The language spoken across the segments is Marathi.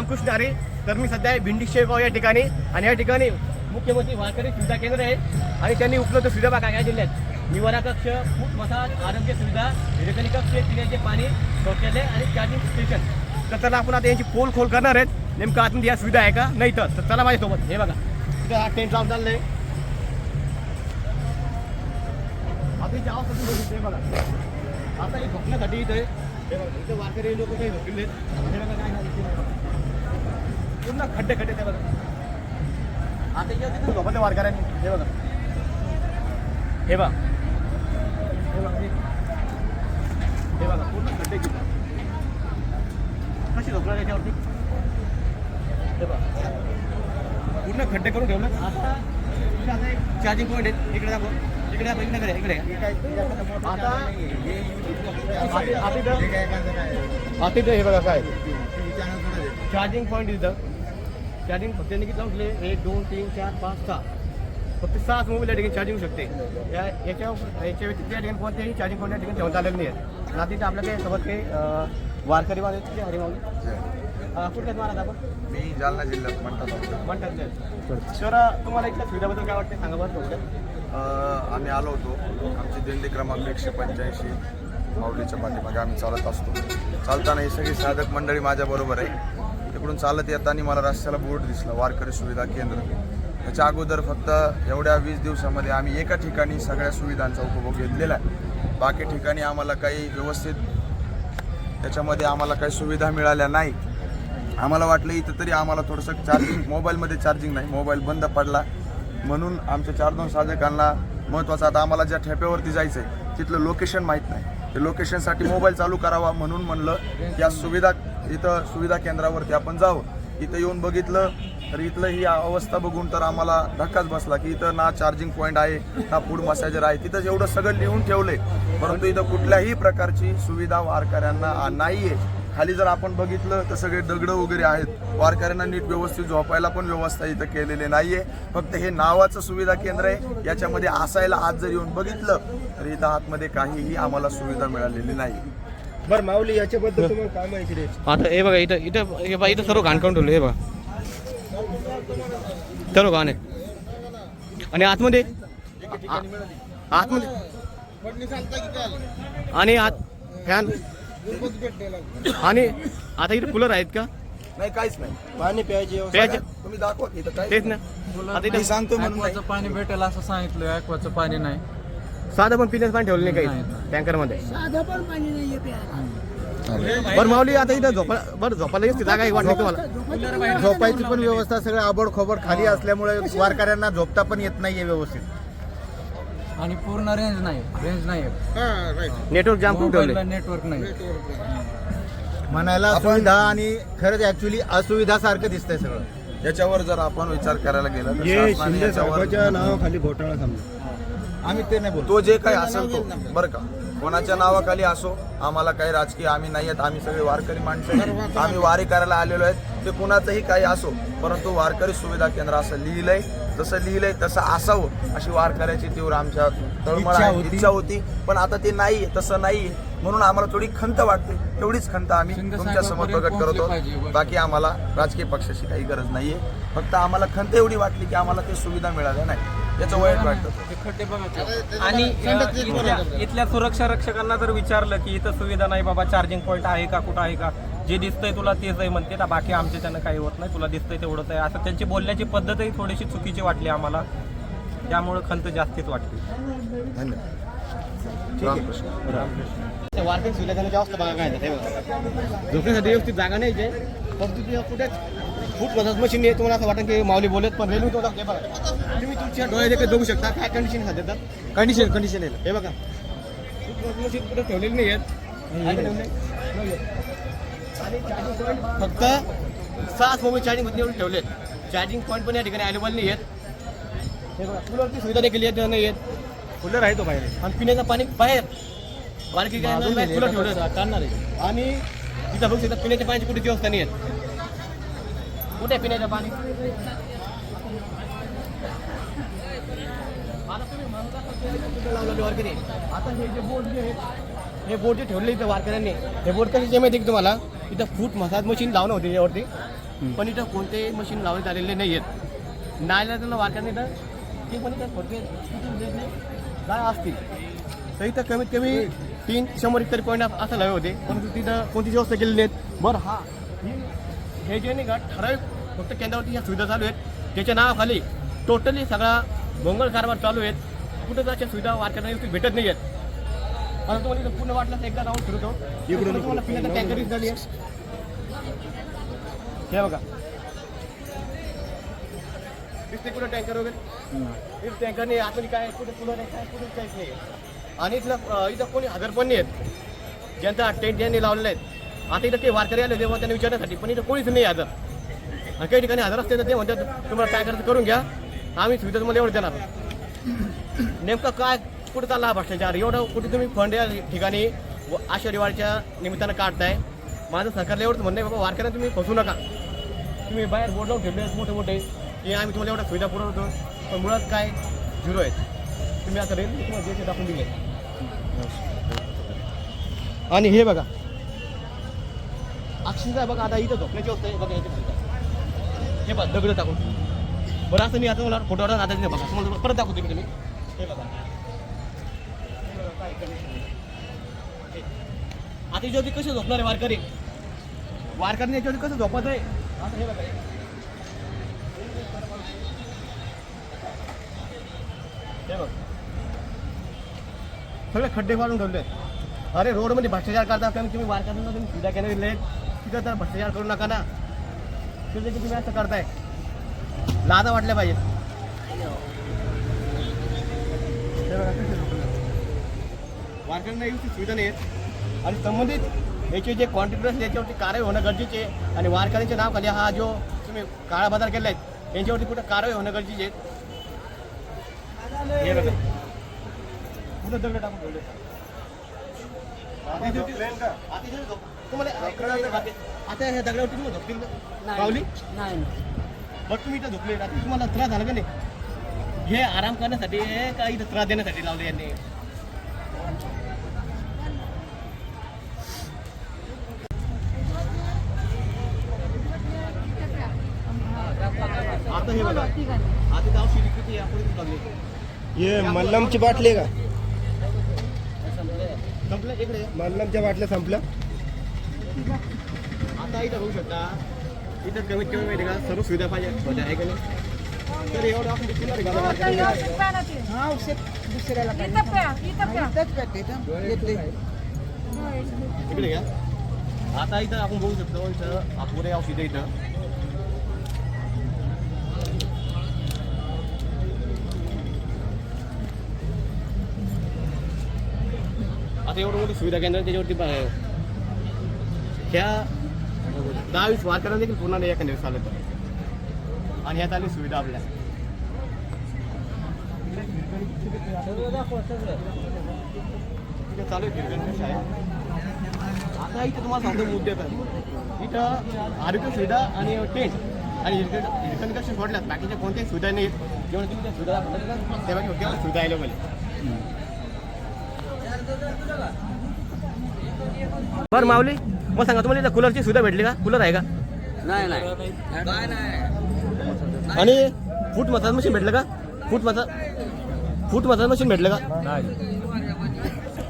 अंकुश नारे. तर मी सध्या आहे भिंडी शेगाव या ठिकाणी आणि या ठिकाणी मुख्यमंत्री वारकरी सुविधा केंद्र आहे आणि त्यांनी उपलब्ध सुविधा बघा या जिल्ह्यात निवारा कक्ष, फूट मसाज, आरोग्य सुविधा, विवेकनी कक्ष, पिण्याचे पाणी, शौचालय आणि चार्जिंग स्टेशन. तर चला आपण आता यांची पोल खोल करणार आहेत. नेमकं आतमध्ये या सुविधा आहे का नाही तर चला माझ्यासोबत. हे बघा तिथं हा टेंट लावून चाललंय. आता इथे आवाज बघितलं बघा. आता हे झोपण्यासाठी इथे हे बघा इथे वारकरी लोक काही झोपलेले आहेत. हे बघा काय नाही पूर्ण खड्डे खड्डे ते बघा. आता इथे तिथे झोपते वारकऱ्यांनी. हे बघा हे बघा हे बघा पूर्ण खड्डे किती कशी झोपणार याच्यावरती. हे बघा पूर्ण खड्डे करून ठेवलं. आता एक चार्जिंग पॉईंट आहे. इकडे दाखव इकडे इकडे आता हे बघा काय चार्जिंग पॉईंट इथं. चार्जिंग फक्त किती लावले 1 2 3 4 5 6 फक्त 6 मोबाईल या ठिकाणी चार्जिंग होऊ शकते. याच्या व्यतिरिक्त या ठिकाणी कोणतेही चार्जिंग पॉईंट या ठिकाणी ठेवून चाललेलं नाही आहे. ना तिथे आपल्या काही सोबत काही वारकरी वाले हरिमावली कुठल्याच महाराज आपण मी जालना जिल्ह्यात म्हणतात. तर तुम्हाला इथल्या सुविधाबद्दल काय वाटते सांगा बरं थोडक्यात. आम्ही आलो होतो. आमची दिंडी क्रमांक 185 माऊलीच्या पाठीमागे आम्ही चालत असतो. चालताना ही सगळी साधक मंडळी माझ्याबरोबर आहे. तिकडून चालत येताना मला रस्त्याला बोर्ड दिसला वारकरी सुविधा केंद्र. त्याच्या अगोदर फक्त एवढ्या 20 दिवसामध्ये आम्ही एका ठिकाणी सगळ्या सुविधांचा उपभोग घेतलेला आहे. बाकी ठिकाणी आम्हाला काही व्यवस्थित त्याच्यामध्ये आम्हाला काही सुविधा मिळाल्या नाही. आम्हाला वाटलं इथं तरी आम्हाला थोडंसं चार्जिंग मोबाईलमध्ये चार्जिंग नाही, मोबाईल बंद पडला म्हणून आमच्या 4-2 साधकांना महत्त्वाचं आता आम्हाला ज्या ठेप्यावरती जायचं आहे तिथलं लोकेशन माहीत नाही. ते लोकेशनसाठी मोबाईल चालू करावा म्हणून म्हणलं या सुविधा इथं सुविधा केंद्रावरती आपण जावं. इथं येऊन बघितलं तर इथलं ही अवस्था बघून तर आम्हाला धक्काच बसला की इथं ना चार्जिंग पॉईंट आहे ना फूड मसाजर आहे. तिथं एवढं सगळं लिहून ठेवलंय परंतु इथं कुठल्याही प्रकारची सुविधा वारकऱ्यांना नाही आहे. खाली जर आपण बघितलं तर सगळे दगडं वगैरे आहेत. वारकऱ्यांना नीट व्यवस्थित झोपायला पण व्यवस्था इथं केलेली नाही आहे. फक्त हे नावाचं सुविधा केंद्र आहे. याच्यामध्ये असायला आज जर येऊन बघितलं तर इथं आतमध्ये काहीही आम्हाला सुविधा मिळालेली नाही. बरं माऊली याच्याबद्दल तुम्हाला काय माहिती द्यायची. आता हे बघा इथं इथं हे बघा इथं सर्व घाण करून ठेवलं. हे बघा सर्व घाण आहे आणि आतमध्ये आणि आत फॅन आणि आता इथे कूलर आहेत का. नाही काहीच नाही. पाणी प्यायचे तुम्ही दाखवा इथं काय तेच ना. आता इथे सांगतो म्हणून पाणी भेटेल असं सांगितलं. ॲक्वाचं पाणी नाही. साधं पण पिण्याचं पाणी ठेवलं नाही काही टँकरमध्ये. बरं माऊली आता इथं झोपायला येते जागा आहे वाटतं तुम्हाला. झोपायची पण व्यवस्था सगळं आबड खोबड खाली असल्यामुळे वारकऱ्यांना झोपता पण येत नाहीये व्यवस्थित आणि पूर्ण रेंज नाही. नेटवर्क जाम करून ठेवले. नेटवर्क नाही. म्हणायला सुविधा आणि खरंच ऍक्च्युली असुविधा सारखं दिसतंय सगळं. याच्यावर जर आपण विचार करायला गेला तर शासनाने याच्यावर नावाखाली घोटाळा समजा. आम्ही ते नाही बोलतो. तो जे काही असेल तो बरं का कोणाच्या नावाखाली असो आम्हाला काही राजकीय आम्ही नाही आहेत. आम्ही सगळे वारकरी माणसं आहेत. आम्ही वारी करायला आलेलो आहेत. ते कुणाचंही काही असो परंतु वारकरी सुविधा केंद्र असं लिहिलंय जसं लिहिलंय तसं असावं अशी वारकऱ्याची तीव्र आमच्या तळमळ इच्छा होती. पण आता ते नाही तसं नाही म्हणून आम्हाला थोडी खंत वाटते. तेवढीच खंत आम्ही तुमच्या समोर प्रकट करतो. बाकी आम्हाला राजकीय पक्षाची काही गरज नाहीये. फक्त आम्हाला खंत एवढी वाटली की आम्हाला ते सुविधा मिळाल्या नाही याचं वाईट वाटतं. आणि इथल्या सुरक्षा रक्षकांना जर विचारलं की इथं सुविधा नाही बाबा चार्जिंग पॉईंट आहे का कुठं आहे का जे दिसतंय तुला तेच आहे म्हणते. बाकी आमच्या त्यानं काही होत नाही. तुला दिसतंय तेवढंच आहे असं त्यांची बोलण्याची पद्धतही थोडीशी चुकीची वाटली आम्हाला. त्यामुळे खंत जास्तीच वाटली. धन्यवाद. वारकरी सुविधा केंद्राची अवस्था बघा काय झोपण्यासाठी व्यवस्थित जागा नाही ते. फक्त तुझ्या कुठेच फूट मसाज मशीन आहे. तुम्हाला असं वाटतं की माऊली बोलत पण रेल्वे तो बघा तुम्ही तुमच्या डोळ्याचे बघू शकता काय कंडिशन खात देतात. कंडिशन आहे हे बघा. फूट मसाज मशीन कुठे ठेवलेली नाही आहेत. फक्त 6 मोबाईल चार्जिंग मध्ये ठेवलेत. चार्जिंग पॉईंट पण या ठिकाणी अवेलेबल नाही आहेत. हे बघा कूलरची सुविधा देखील येत नाही आहेत. कूलर आहे तो बाहेर आणि पिण्याचं पाणी बाहेर बारकी काय कूलर ठेवलं काढणार आहे. आणि तिथं बघू शकता पिण्याच्या पाण्याची कुठे व्यवस्था नाही आहेत. कुठे पिण्याचं पाणी लावलेले वारकरी. आता हे जे बोर्ड जे आहेत हे बोर्ड जे ठेवले इथं वारकऱ्यांनी हे बोर्ड कसे जे माहिती की तुम्हाला इथं फूट मसाज मशीन लावणं होती त्याच्यावरती पण इथं कोणतेही मशीन लावण्यात आलेले नाही आहेत. नाल्याला वारकऱ्यांनी तर ते पण इथं थोडके काय असतील तर इथं कमीत कमी 300 तरी पॉईंट असं लावे होते, परंतु तिथं कोणतीच व्यवस्था केलेली नाहीत. बरं हे जे नाही का ठराविक फक्त केंद्रावरती ह्या सुविधा चालू आहेत, त्याच्या नावाखाली टोटली सगळा भोंगळ कारभार चालू आहेत. कुठं अशा सुविधा वारकऱ्यांना भेटत नाही आहेत. परंतु तुम्हाला इथं पूर्ण वाटलं एकदा राहून फिरतो इकडून तुम्हाला पिण्याचं टँकरही झाली आहे. हे बघा दिसते कुठं टँकर वगैरे, इथं टँकरने आतून काय कुठे कूलर आहे काय कुठे काहीच नाही. आणि इथं कोणी हजर पण नाही आहेत, ज्यांचा टेंट यांनी लावलेले आहेत. आता इथं ते वारकरी आले तेव्हा त्यांना विचारण्यासाठी, पण इथं कोणीच नाही हजर. आणि काही ठिकाणी हजर असते तर ते म्हणतात तुम्हाला टँकरचं करून घ्या, आम्ही सुविधा तुम्हाला एवढं देणार. नेमकं काय कुठं चालला हा भ्रष्टाचार? एवढं कुठे तुम्ही फंड या ठिकाणी आषाढी वारीच्या निमित्तानं काढताय. माझं सरकारला एवढंच म्हणणं आहे बाबा, वारकऱ्यांना तुम्ही फसू नका. तुम्ही बाहेर बोर्ड लावून ठेवले मोठे मोठे की आम्ही तुम्हाला एवढ्या सुविधा पुरवतो, पण मुळात काय झिरो आहेत. तुम्ही आता रेल्वे तुम्हाला जे दाखवून दिले. आणि हे बघा अक्षरशः बघा आता इथं झोपण्याची होत बघा हे बघा दगड टाकून. बरं असं मी आता मला फोटोवर आता बघा तुम्हाला परत दाखवतो मी. हे बघा आता याच्यावरती कसे झोपणार आहे वारकरी? वारकऱ्यांनी याच्यावरती कसं झोपत आहे? आता हे बघा हे बघ सगळे खड्डे फाडून ठेवले. अरे रोडमध्ये भ्रष्टाचार करता कारण तुम्ही वारकऱ्यांना तुम्ही सुविधा केल्या दिले तिथं तर भ्रष्टाचार करू नका ना. तिथे तुम्ही असं करताय, लाजा वाटल्या पाहिजे. वारकऱ्यांना एवढी सुविधा नाही आहेत. आणि संबंधित याचे जे कॉन्ट्रॅक्टर्स याच्यावरती कारवाई होणं गरजेचे आहे. आणि वारकऱ्यांच्या नावाखाली हा जो तुम्ही काळा बाजार केला आहे यांच्यावरती कुठं कारवाई होणं गरजेचे आहे. हे बघा कुठं दगड टाकून ठेवले. तुम्हाला आता ह्या दगडावरती तुम्ही झोपतील पावली नाही बट तुम्ही इथं झोपले रात्री तुम्हाला त्रास झाला का नाही? हे आराम करण्यासाठी का इथं त्रास देण्यासाठी लावले यांनी? आता हे बघा आता गावशी विकृती यापुढे लागली. ये मल्लमची बाटली का? संपलं इकडे. मल्लमच्या बाटल्या संपल्या. आता इथं बघू शकता इथं कमीत कमी माहिती का सर्व सुविधा पाहिजे होत्या आहे का नाही? तर एवढं आपण दिसणार इकडे घ्या. आता इथं आपण बघू शकतो इथं अपुरे औषधं इथं. आता एवढं मोठी सुविधा केंद्र त्याच्यावरती ह्या 10-20 वारकऱ्यांना देखील पूर्ण नाही एखाद्या दिवस आलं तर. आणि ह्यात आली सुविधा आपल्या चालू आहे फिरकण कशी आहे. आता इथं तुम्हाला सांगतो मुद्दे तर इथं आरोग्य सुविधा आणि टेंट आणि हिरकण कशा सोडल्यात बाकीच्या कोणत्याही सुविधा नाहीत. जेव्हा तुम्ही त्या सुविधा तेव्हा सुविधा यायला पाहिजे. बरं माऊली मग सांगा तुम्हाला इथं कूलरची सुविधा भेटली का? कूलर आहे का? नाही आणि फूट मसाज मशीन भेटलं का? फूट मसाज मशीन भेटलं का?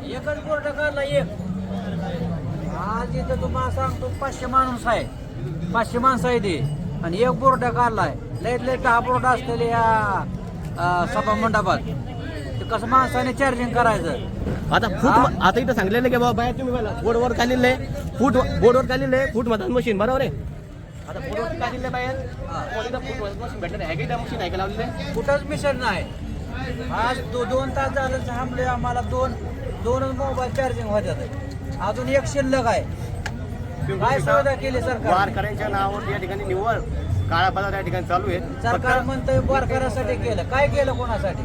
एकच बोर्ड काढला एक. आज इथं तुम्हाला सांगतो 500 माणूस आहे, 500 माणसं आहे ते आणि एक बोर्ड काढलाय. लयत लय 10 बोर्ड असलेले या सभा मंडपात. ते कसं माणसाने चार्जिंग करायचं? आता आता इथं सांगलेलं की बाबा बाहेर तुम्ही बोर्डवर काढलेलं आहे बोर्डवर काढलेलं आहे फूट मसाज मशीन बरोबर आहे. आता बोर्डवर काढलेलं बाहेर फूट मसाज मशीन भेटलं आहे का? मशीन आहे का लावलेलं? कुठंच मिशन नाही. आज 2 तास झालं थांबले आम्हाला. दोनच मोबाईल चार्जिंग होत्यात. अजून एक शिल्लक आहे. काय सुविधा केली सरकार? वारकऱ्यांच्या नावावर या ठिकाणी निव्वळ काळा बाजार या ठिकाणी चालू आहे. सरकार म्हणतंय वारकऱ्यासाठी केलं. काय केलं कोणासाठी?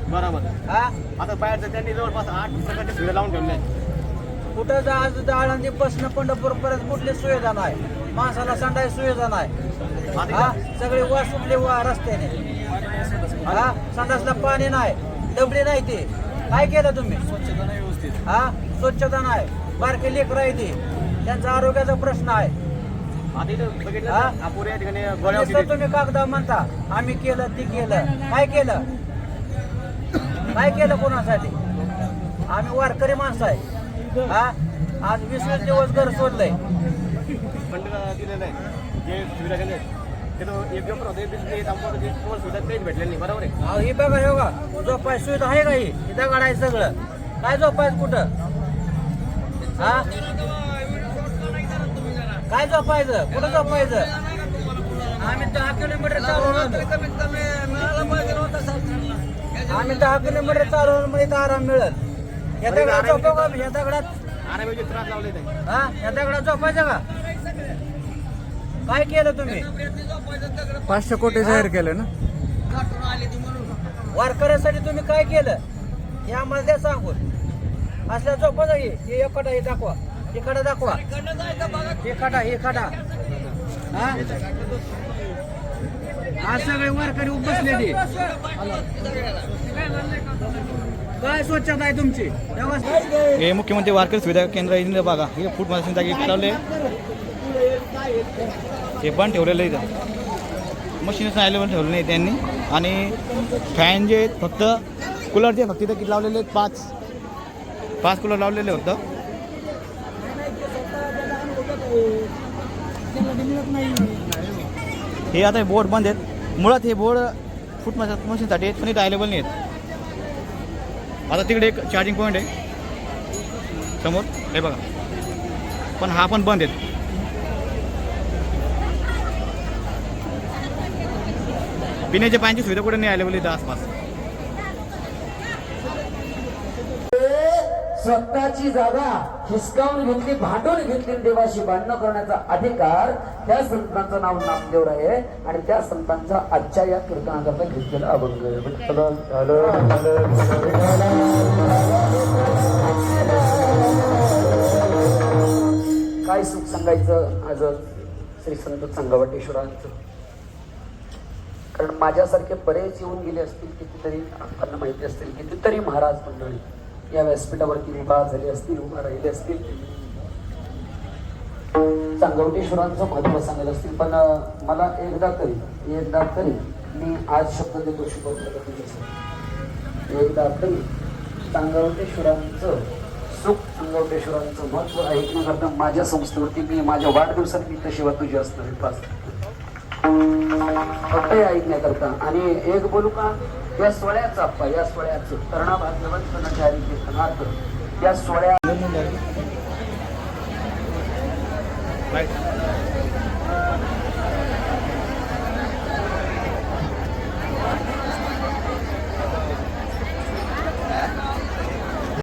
बरोबर. हा आता बाहेरचं त्यांनी जवळपास 8 प्रकारच्या सुविधा लावून ठेवल्या आहेत. कुठं आज आळंदी बसणं पंढरपूर पर्यंत कुठली सुविधा नाही. माणसाला सांडायची सुविधा नाही. हा सगळे वा सुटले वा रस्त्याने. हा संडासला पाणी नाही, डबडी नाही. ते काय केलं तुम्ही? स्वच्छता नाही व्यवस्थित. हा स्वच्छता नाही. बारके लेकरं आहे ते, त्यांचा आरोग्याचा प्रश्न आहे. आता इथं बघितलं हा? तर अपुऱ्या ठिकाणी गोळ्या नुसतं औषधी तुम्ही कागदा म्हणता आम्ही केलं ती केलं काय केलं काय केलं कोणासाठी आम्ही वारकरी माणसं आहे हा आज 20 दिवस घर सोडलंय फंड दिलेलं आहे जे सुविधा केले ते तो एक दिवस होते तुम्हाला सुविधा काहीच भेटलेली नाही बरोबर आहे. अहो, ही बघा हे बघा झोपाय सुविधा आहे का ही इथं गाडाय सगळं काय झोपायचं कुठं हा काय झोपायचं कुठं झोपायचं आम्ही 10 किलोमीटर चालून आम्ही 10 किलोमीटर चालून मग इथं आराम मिळेल या दगडात झोपू का या दगडात आरामाचे त्रास लावले ते हा या दगडात झोपायचं का काय केलं तुम्ही 500 कोटी जाहीर केलं ना. वारकऱ्यासाठी तुम्ही काय केलं हे आम्हाला द्या सांगून असल्या झोपायचं हे एकडा हे दाखवा इकडे दाखवा हे खडा हा आज सगळे वारकरी बसलेली काय स्वच्छता आहे तुमची हे मुख्यमंत्री वारकरी सुविधा केंद्र आहे बघा हे फूट मशीन जागी लावले ते पण ठेवलेलं आहे इथं मशीनच अवेलेबल ठेवलं नाही त्यांनी आणि फॅन जे आहेत फक्त कूलरचे फक्त इथं किती लावलेले आहेत 5 कूलर लावलेले होतं हे आता बोर्ड बंद आहेत मुळात हे बोर्ड फूट मशीनसाठी आहेत पण इथं अवेलेबल नाही आहेत. आता तिकडे एक चार्जिंग पॉईंट आहे समोर हे बघा पण हा पण बंद आहे. पिण्याच्या पाण्याची सुविधा कुठे नाही अवेलेबल इथं आसपास. स्वतःची जागा हिसकावून घेतली भांडून घेतली देवाशी भांडणं करण्याचा अधिकार त्या संतांचं नाव नामदेव आहे आणि त्या संतांचा आजच्या या कीर्तनाकरता घेतलेला अभंग काय सुख सांगायचं आज श्री संत संगवटेश्वरांचं कारण माझ्यासारखे बरेच येऊन गेले असतील कितीतरी आपल्याला माहिती असतील कितीतरी महाराज मंडळी या व्यासपीठावरती उभा झाले असतील उभा राहिले असतील संगवटेश्वरांचं महत्व सांगत असतील पण मला एकदा तरी मी आज शब्द देतो शुभम एकदा तरी संगवटेश्वरांचं सुख संगवटेश्वरांचं महत्व ऐकण्याकरता माझ्या संस्थेवरती मी माझ्या वाढदिवसात मी तशी तुझी असणार पास फक्त हे ऐकण्याकरता आणि एक बोलू का या सोहळ्याचा अप्पा या सोहळ्याचं करणा भाग्यवंत जारी कीर्तनार्थ या सोहळ्या